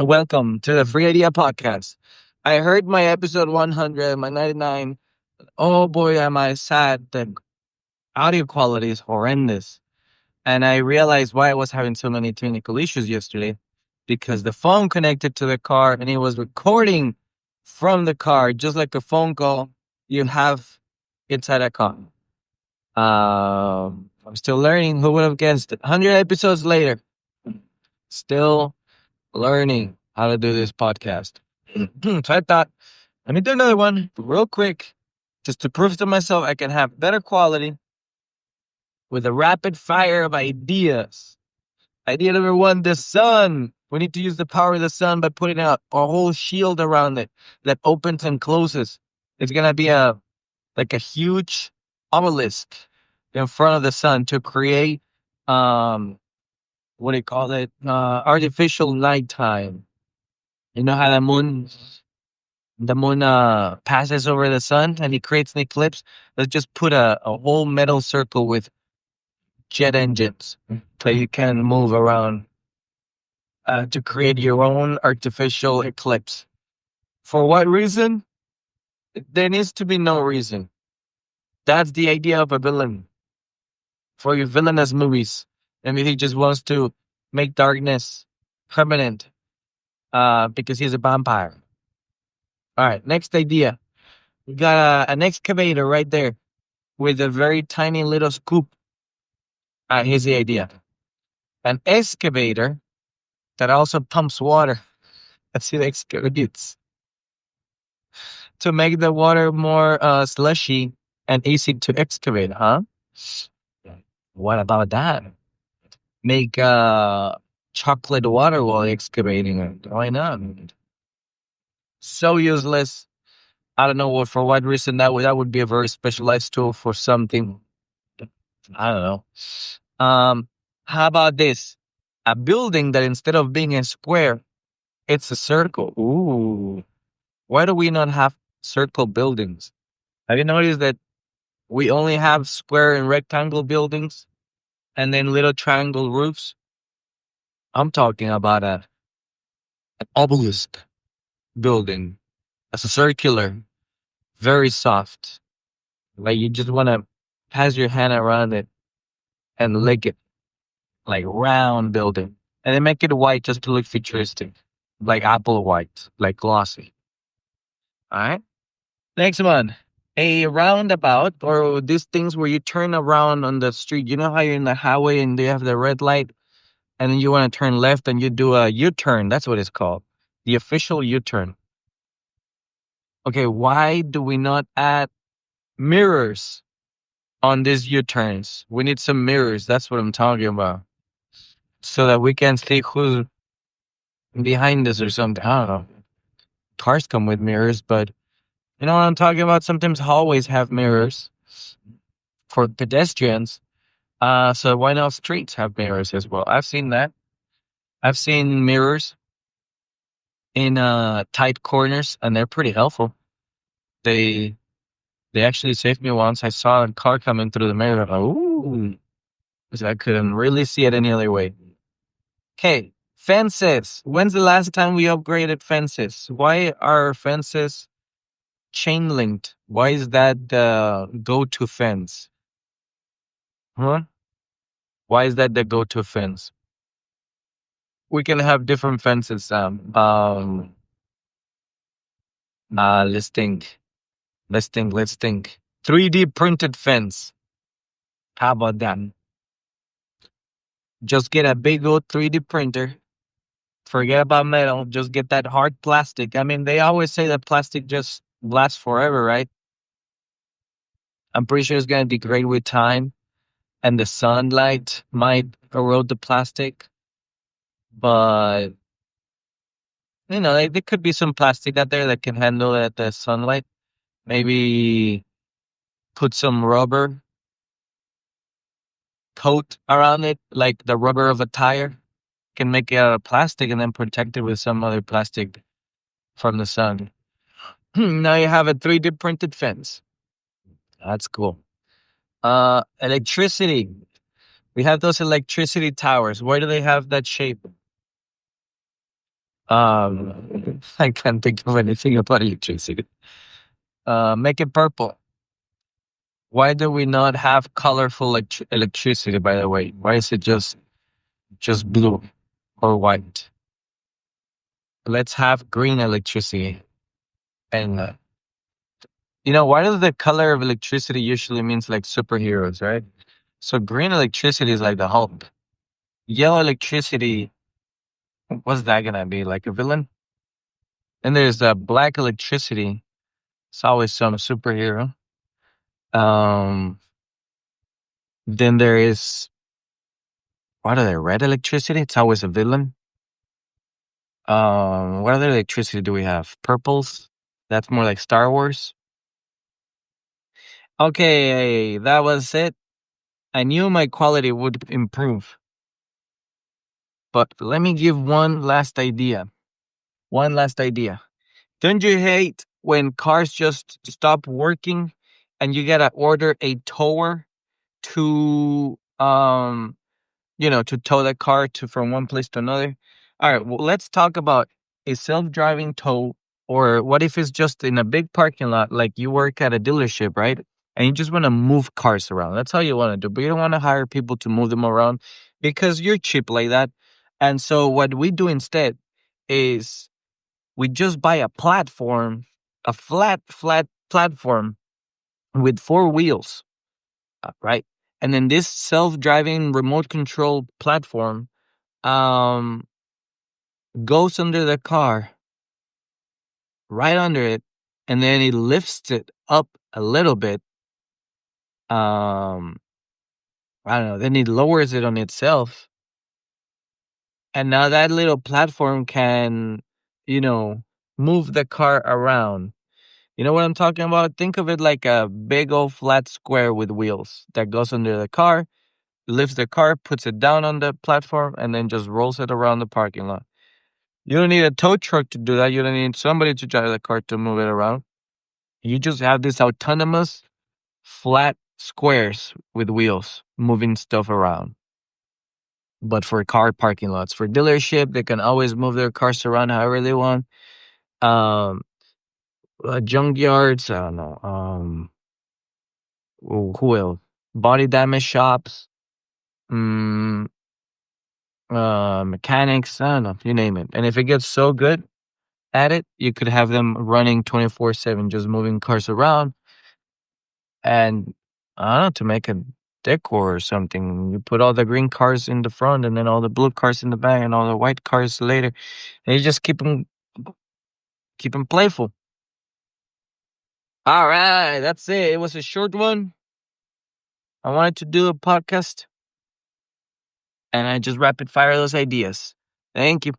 Welcome to the Free Idea Podcast. I heard my episode 100, my 99. Oh boy, am I sad. The audio quality is horrendous. And I realized why I was having so many technical issues yesterday because the phone connected to the car and it was recording from the car, just like a phone call you have inside a car. I'm still learning. Who would have guessed it? 100 episodes later, still learning how to do this podcast. So I thought, let me do another one real quick, just to prove to myself I can have better quality with a rapid fire of ideas. Idea number one, the sun. We need to use the power of the sun by putting a whole shield around it that opens and closes. It's gonna be a huge obelisk in front of the sun to create what do you call it? Artificial nighttime. You know how the moon passes over the sun and it creates an eclipse. Let's just put a whole metal circle with jet engines so you can move around to create your own artificial eclipse. For what reason? There needs to be no reason. That's the idea of a villain. For your villainous movies. I mean, he just wants to make darkness permanent because he's a vampire. All right, next idea. We got an excavator right there with a very tiny little scoop. Here's the idea. An excavator that also pumps water as it excavates to make the water more slushy and easy to excavate, huh? What about that? Make chocolate water while excavating it. Why not? So useless. I don't know for what reason that would be a very specialized tool for something. I don't know. How about this? A building that instead of being a square, it's a circle. Ooh. Why do we not have circle buildings? Have you noticed that we only have square and rectangle buildings and then little triangle roofs? I'm talking about an obelisk building. It's a circular, very soft. Like you just want to pass your hand around it and lick it. Like round building. And they make it white just to look futuristic. Like apple white, like glossy. All right. Next one. A roundabout or these things where you turn around on the street. You know how you're in the highway and they have the red light and then you want to turn left and you do a U-turn. That's what it's called. The official U-turn. Okay, why do we not add mirrors on these U-turns? We need some mirrors. That's what I'm talking about. So that we can see who's behind us or something. I don't know. Cars come with mirrors, but you know what I'm talking about? Sometimes hallways have mirrors for pedestrians. So why not streets have mirrors as well? I've seen that. I've seen mirrors in tight corners, and they're pretty helpful. They they actually saved me once. I saw a car coming through the mirror. I'm like, ooh, 'cause I couldn't really see it any other way. Okay, fences. When's the last time we upgraded fences? Why are fences chain linked? Why is that the go-to fence? Huh? Why is that the go-to fence? We can have different fences. Let's think. Let's think. 3D printed fence. How about that? Just get a big old 3D printer. Forget about metal. Just get that hard plastic. I mean, they always say that plastic just lasts forever, right? I'm pretty sure it's going to degrade with time and the sunlight might erode the plastic. But, there could be some plastic out there that can handle the sunlight. Maybe put some rubber coat around it, like the rubber of a tire. Can make it out of plastic and then protect it with some other plastic from the sun. Now you have a 3D printed fence. That's cool. Electricity. We have those electricity towers. Why do they have that shape? I can't think of anything about electricity. Make it purple. Why do we not have colorful electricity? By the way, why is it just blue or white? Let's have green electricity. And why does the color of electricity usually means like superheroes, right? So green electricity is like the Hulk. Yellow electricity, what's that gonna be? Like a villain? And there's black electricity. It's always some superhero. Um, then there is what are there? Red electricity. It's always a villain. What other electricity do we have? Purples. That's more like Star Wars. Okay, that was it. I knew my quality would improve, but let me give one last idea. One last idea. Don't you hate when cars just stop working and you gotta order a tower to to tow the car to from one place to another? All right, well, let's talk about a self-driving tow, or what if it's just in a big parking lot, like you work at a dealership, right? And you just want to move cars around. That's how you want to do, but you don't want to hire people to move them around because you're cheap like that. And so what we do instead is we just buy a platform, a flat platform with four wheels, right? And then this self-driving remote control platform um goes under the car, right under it, and then it lifts it up a little bit. Um I don't know, then it lowers it on itself. And now that little platform can, you know, move the car around. You know what I'm talking about? Think of it like a big old flat square with wheels that goes under the car, lifts the car, puts it down on the platform, and then just rolls it around the parking lot. You don't need a tow truck to do that. You don't need somebody to drive the car to move it around. You just have this autonomous flat squares with wheels moving stuff around. But for car parking lots, for dealership, they can always move their cars around however they want. Um, junkyards, I don't know. Who else? Body damage shops, mm, mechanics. I don't know. You name it. And if it gets so good at it, you could have them running 24/7, just moving cars around. And I don't know, to make a decor or something. You put all the green cars in the front, and then all the blue cars in the back, and all the white cars later. And you just keep them playful. All right, that's it. It was a short one. I wanted to do a podcast, and I just rapid fire those ideas. Thank you.